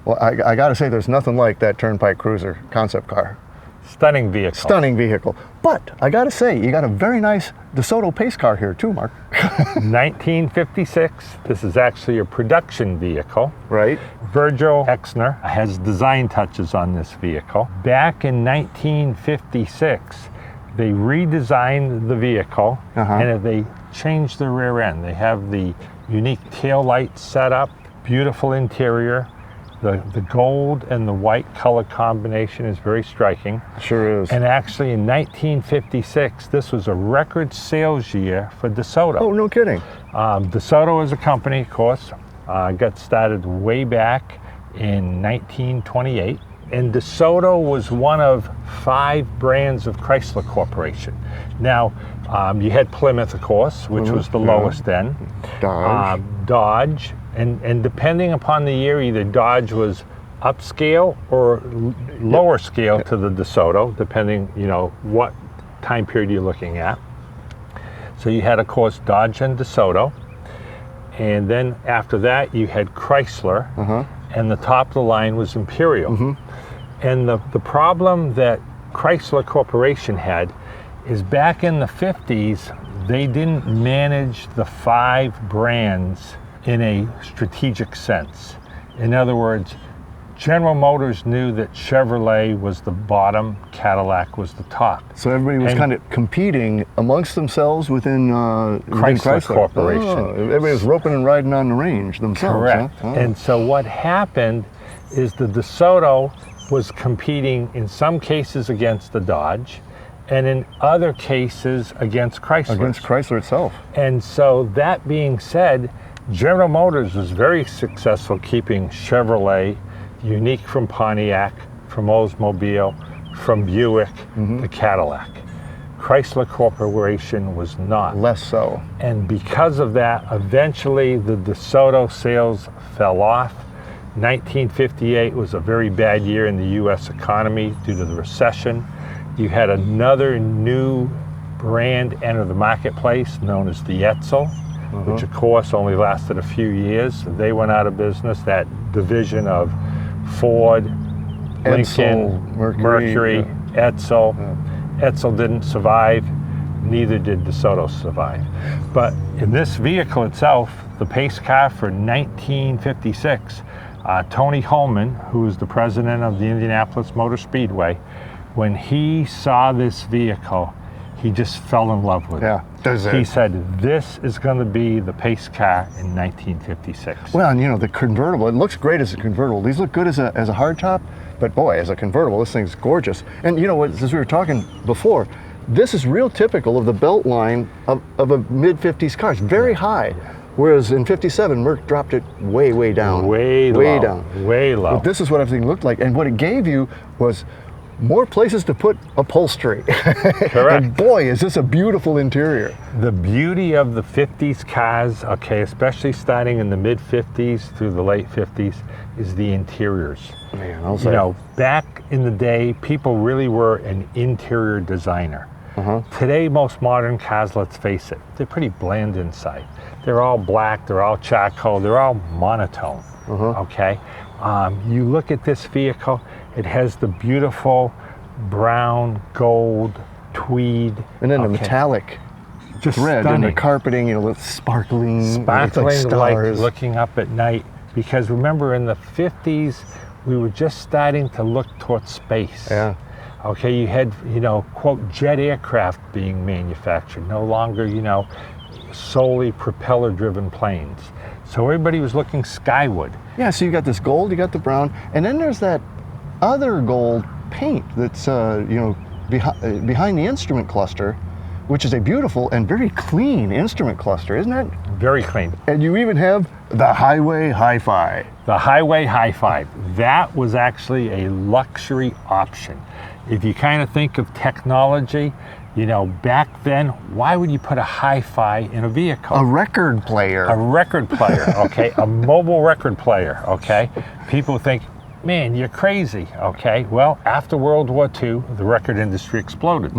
Well, I got to say, there's nothing like that Turnpike Cruiser concept car. Stunning vehicle. Stunning vehicle. But I got to say, you got a very nice DeSoto Pace Car here too, Mark. 1956. This is actually a production vehicle. Right. Virgil Exner has design touches on this vehicle. Back in 1956, they redesigned the vehicle and they changed the rear end. They have the unique tail light setup, beautiful interior. The gold and the white color combination is very striking. Sure is. And actually in 1956, this was a record sales year for DeSoto. Oh, no kidding. DeSoto as a company, of course, got started way back in 1928. And DeSoto was one of 5 brands of Chrysler Corporation. Now, you had Plymouth, of course, which was the lowest end. Dodge. And depending upon the year, either Dodge was upscale or lower scale to the DeSoto, depending, what time period you're looking at. So you had, of course, Dodge and DeSoto. And then after that, you had Chrysler. And the top of the line was Imperial. And the problem that Chrysler Corporation had is back in the 50s, they didn't manage the 5 brands in a strategic sense. In other words, General Motors knew that Chevrolet was the bottom, Cadillac was the top. So everybody was kind of competing amongst themselves within Chrysler Corporation. Oh, everybody was roping and riding on the range themselves. Correct. Huh? Oh. And so what happened is the DeSoto was competing in some cases against the Dodge, and in other cases against Chrysler. Against Chrysler itself. And so that being said, General Motors was very successful keeping Chevrolet unique from Pontiac, from Oldsmobile, from Buick, to Cadillac. Chrysler Corporation was not. Less so. And because of that, eventually the DeSoto sales fell off. 1958 was a very bad year in the U.S. economy due to the recession. You had another new brand enter the marketplace known as the Edsel, which of course only lasted a few years. They went out of business, that division of Ford, Lincoln, Mercury, Edsel. Edsel didn't survive, neither did DeSoto survive. But in this vehicle itself, the Pace Car for 1956, Tony Hulman, who was the president of the Indianapolis Motor Speedway, when he saw this vehicle, he just fell in love with it. He said, this is going to be the Pace Car in 1956. Well, and the convertible, it looks great as a convertible. These look good as a hardtop, but boy, as a convertible, this thing's gorgeous. And as we were talking before, this is real typical of the belt line of a mid-50s car. It's very high. Whereas in 57, Merc dropped it way, way down. Way low. Way low. But this is what everything looked like. And what it gave you was more places to put upholstery. Correct. And boy, is this a beautiful interior. The beauty of the 50s cars, especially starting in the mid-50s through the late 50s, is the interiors. Man, I'll say. Back in the day, people really were an interior designer. Today, most modern cars, let's face it, they're pretty bland inside. They're all black, they're all charcoal, they're all monotone, You look at this vehicle, it has the beautiful brown, gold, tweed. And then the metallic just thread stunning. and the carpeting, with sparkling Sparkling like stars. like looking up at night. Because remember, in the 50s, we were just starting to look towards space. You had, quote, jet aircraft being manufactured, no longer, solely propeller-driven planes. So everybody was looking skyward. Yeah, so you got this gold, you got the brown, and then there's that other gold paint that's, behind the instrument cluster, which is a beautiful and very clean instrument cluster, isn't it? Very clean. And you even have the Highway Hi-Fi. The Highway Hi-Fi. That was actually a luxury option. If you kind of think of technology, back then, why would you put a hi-fi in a vehicle? A record player. A record player, a mobile record player, People think, man, you're crazy. Okay, well, after World War II, the record industry exploded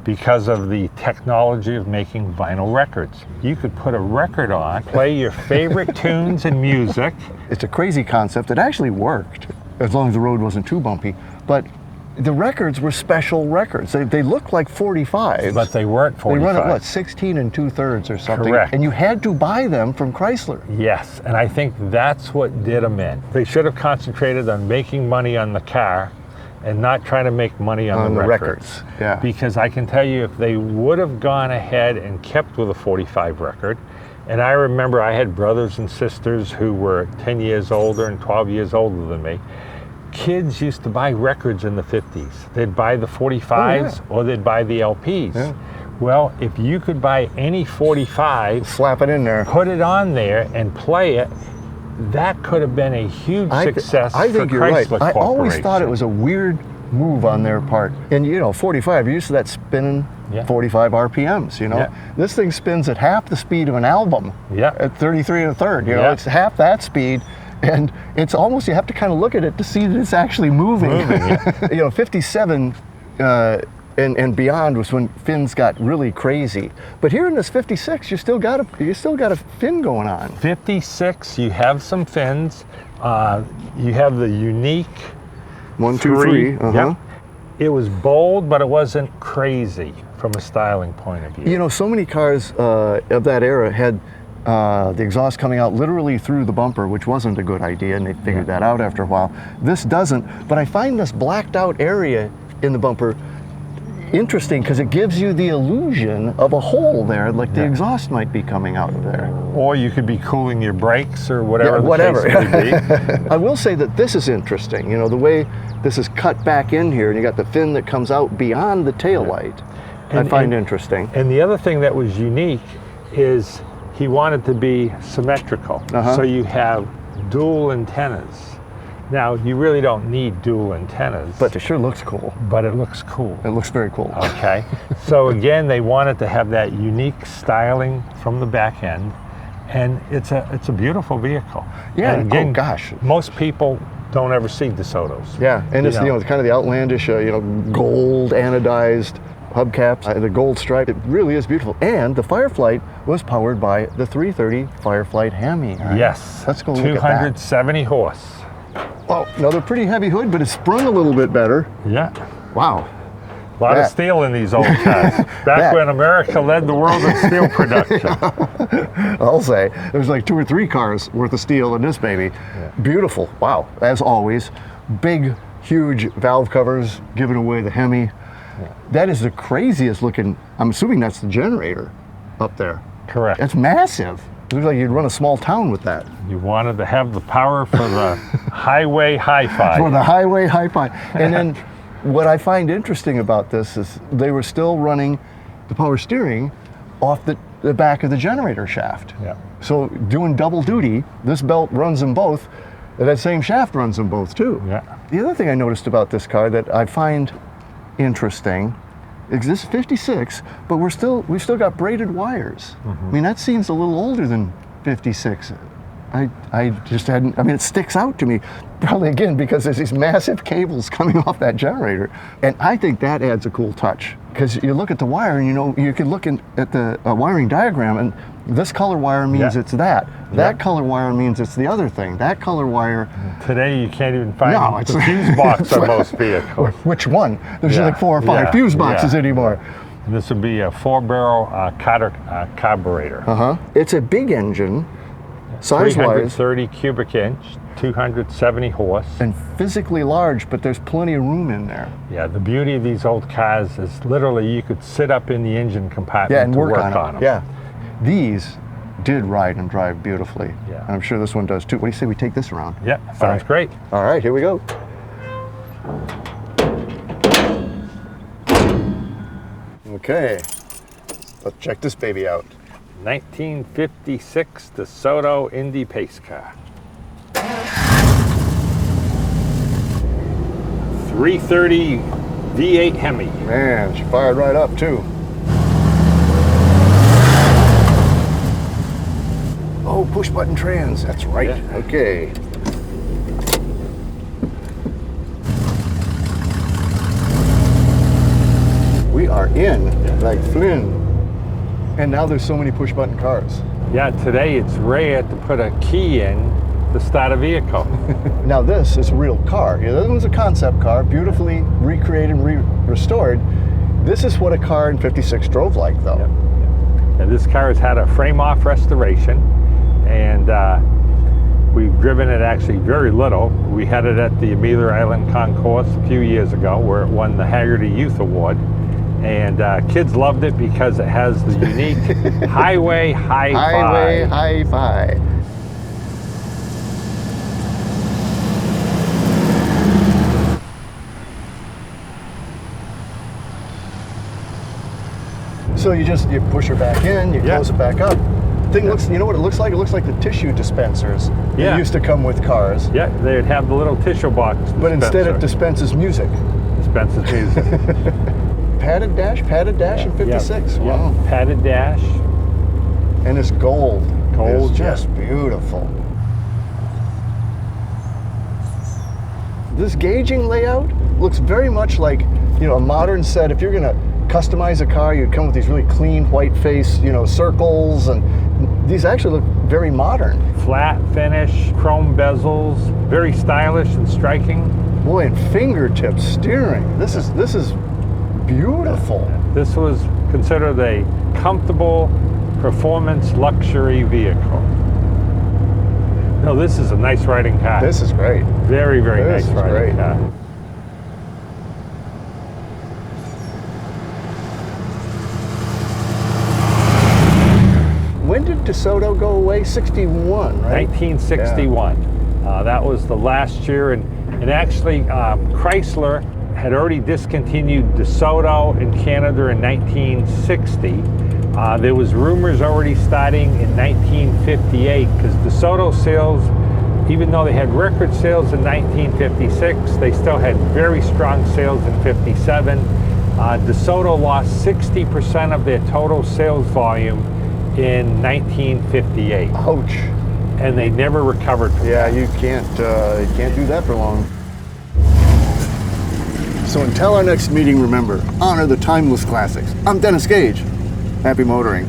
because of the technology of making vinyl records. You could put a record on, play your favorite tunes and music. It's a crazy concept. It actually worked, as long as the road wasn't too bumpy. But the records were special records. They looked like 45s. But they weren't 45. They run at what, 16 2/3 or something? Correct. And you had to buy them from Chrysler. Yes, and I think that's what did them in. They should have concentrated on making money on the car and not trying to make money on the records. Yeah. Because I can tell you, if they would have gone ahead and kept with a 45 record, and I remember I had brothers and sisters who were 10 years older and 12 years older than me. Kids used to buy records in the 50s. They'd buy the 45s or they'd buy the LPs. Yeah. Well, if you could buy any 45, Slap it in there. put it on there and play it, that could have been a huge success I think for you're right. Chrysler I always Corporation. thought it was a weird move on their part. And 45, you're used to that spinning 45 RPMs, Yeah. This thing spins at half the speed of an album at 33 1/3. It's half that speed. And it's almost, you have to kind of look at it to see that it's actually moving. 57 and beyond was when fins got really crazy. But here in this 56, you still got a fin going on. 56, you have some fins. You have the unique 1, 2, 3. Yep. It was bold, but it wasn't crazy from a styling point of view. So many cars of that era had the exhaust coming out literally through the bumper, which wasn't a good idea, and they figured that out after a while. This doesn't, but I find this blacked out area in the bumper interesting because it gives you the illusion of a hole there, like the exhaust might be coming out of there. Or you could be cooling your brakes or whatever the whatever. case may be. I will say that this is interesting, the way this is cut back in here, and you got the fin that comes out beyond the taillight. I find interesting. And the other thing that was unique is he wanted to be symmetrical. So you have dual antennas. Now, you really don't need dual antennas. But it sure looks cool. But it looks cool. It looks very cool. Okay. So again, they wanted to have that unique styling from the back end. And it's a beautiful vehicle. Yeah, and again, gosh. Most people don't ever see DeSotos. Yeah, and it's, it's kind of the outlandish, gold anodized hubcaps, the gold stripe. It really is beautiful. And the Fireflite was powered by the 330 Fireflite Hemi. Right? Yes. Let's go look at that. 270 horse. Oh, another pretty heavy hood, but it's sprung a little bit better. Yeah. Wow. A lot of steel in these old cars. Back when America led the world in steel production. I'll say. There's like 2 or 3 cars worth of steel in this baby. Yeah. Beautiful. Wow. As always. Big, huge valve covers giving away the Hemi. Yeah. That is the craziest looking, I'm assuming that's the generator up there. Correct. That's massive. It looks like you'd run a small town with that. You wanted to have the power for the highway hi-fi. For the highway hi-fi. And then what I find interesting about this is they were still running the power steering off the back of the generator shaft. Yeah. So doing double duty, this belt runs them both, and that same shaft runs them both too. Yeah. The other thing I noticed about this car that I find interesting is this 56, but we've still got braided wires. I mean, that seems a little older than 56. I just hadn't, it sticks out to me, probably again because there's these massive cables coming off that generator. And I think that adds a cool touch. Because you look at the wire and you can look at the wiring diagram, and this color wire means it's that. That color wire means it's the other thing. That color wire. Today you can't even find the fuse box on most vehicles. Which one? There's like 4 or 5 fuse boxes anymore. And this would be a 4-barrel carburetor. It's a big engine, size-wise. 330 cubic inch, 270 horse. And physically large, but there's plenty of room in there. Yeah, the beauty of these old cars is literally you could sit up in the engine compartment and to work on them. Yeah, these did ride and drive beautifully. Yeah. And I'm sure this one does too. What do you say we take this around? Yeah, sounds great. All right, here we go. Okay, let's check this baby out. 1956 DeSoto Indy Pace Car. 330 V8 Hemi. Man, she fired right up too. Oh, push button trans, that's right. Yeah. Okay. in, like Flynn. And now there's so many push button cars. Yeah, today it's rare to put a key in to start a vehicle. Now this is a real car. You know, that one's a concept car, beautifully recreated and restored. This is what a car in '56 drove like, though. And this car has had a frame-off restoration, and we've driven it actually very little. We had it at the Amelia Island Concourse a few years ago, where it won the Haggerty Youth Award. And kids loved it because it has the unique highway hi-fi. Highway hi-fi. So you push her back in, you close it back up. Thing looks, you know what it looks like? It looks like the tissue dispensers that used to come with cars. Yeah, they'd have the little tissue box dispenser. But instead it dispenses music. Dispenses music. Padded dash in '56. Yeah, Wow. yeah. Padded dash. And it's gold. Gold, It's just beautiful. This gauging layout looks very much like, you know, a modern set. If you're going to customize a car, you'd come with these really clean white face, you know, circles, and these actually look very modern. Flat finish, chrome bezels, very stylish and striking. Boy, and fingertip steering. This is beautiful. This was considered a comfortable performance luxury vehicle. No, this is a nice riding car. This is great. Very, very nice riding car. When did DeSoto go away? 61, right? 1961. That was the last year, and actually Chrysler had already discontinued DeSoto in Canada in 1960. There was rumors already starting in 1958, because DeSoto sales, even though they had record sales in 1956, they still had very strong sales in '57. DeSoto lost 60% of their total sales volume in 1958. Ouch. And they never recovered from that. You can't do that for long. So until our next meeting, remember, honor the timeless classics. I'm Dennis Gage. Happy motoring.